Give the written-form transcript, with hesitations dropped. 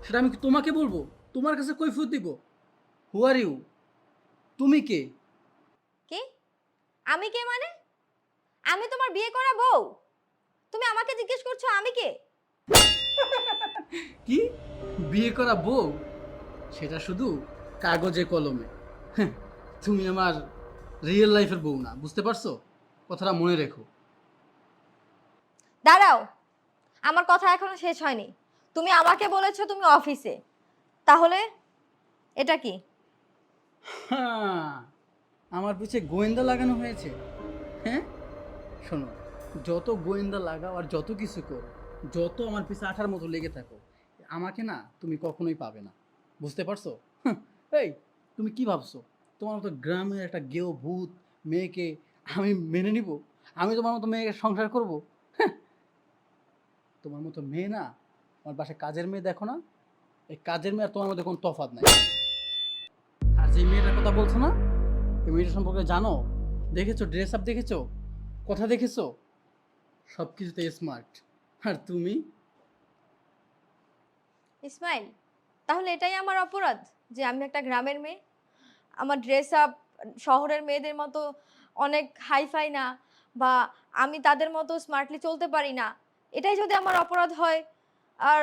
সেটা আমি কি তোমাকে বলবো? তোমার কাছে কৈফিয়ত দিব? হু আর ইউ? তুমি কে? কি? আমি কে মানে? আমি তোমার বিয়ে করা বউ। তুমি আমাকে জিজ্ঞেস করছো আমি কে? কি? বিয়ে করা বউ? সেটা শুধু কাগজে কলমে। হ্যাঁ, তুমি আমার রিয়েল লাইফের বউ না, বুঝতে পারছো? কথাটা মনে রেখো। দাঁড়াও, আমার কথা এখনো শেষ হয়নি। তুমি আমাকে বলেছো তুমি অফিসে। তাহলে এটা কি? হ্যাঁ, আমার পিছে গোয়েন্দা লাগানো হয়েছে। হ্যাঁ, শোনো, যত গোয়েন্দা লাগাও আর যত কিছু করো, যত আমার পিছে আঠার মতো লেগে থাকো, আমাকে না তুমি কখনোই পাবে না। বুঝতে পারছো? হাহ, এই, তুমি কি ভাবছো? তোমার মতো গ্রামের একটা গেও ভূত মেয়েকে আমি মেনে নিব? আমি তোমার মতো মেয়েকে সংসার করব? হ্যাঁ, তোমার মতো মেয়ে না, আমার বাসায় কাজের মেয়ে দেখো না, এই কাজের মেয়ে আর তোমার মধ্যে কোনো তফাৎ নাই। আর যে মেয়েটার কথা বলছো না, এই মেয়েটা সম্পর্কে জানো? দেখেছো ড্রেস আপ, দেখেছো কথা, দেখেছো সব কিছুতে স্মার্ট। আর তুমি? ইসমাইল, তাহলে এটাই আমার অপরাধ যে আমি একটা গ্রামের মেয়ে? আমার ড্রেস আপ শহরের মেয়েদের মতো অনেক হাইফাই না, বা আমি তাদের মতো স্মার্টলি চলতে পারি না, এটাই যদি আমার অপরাধ হয়? আর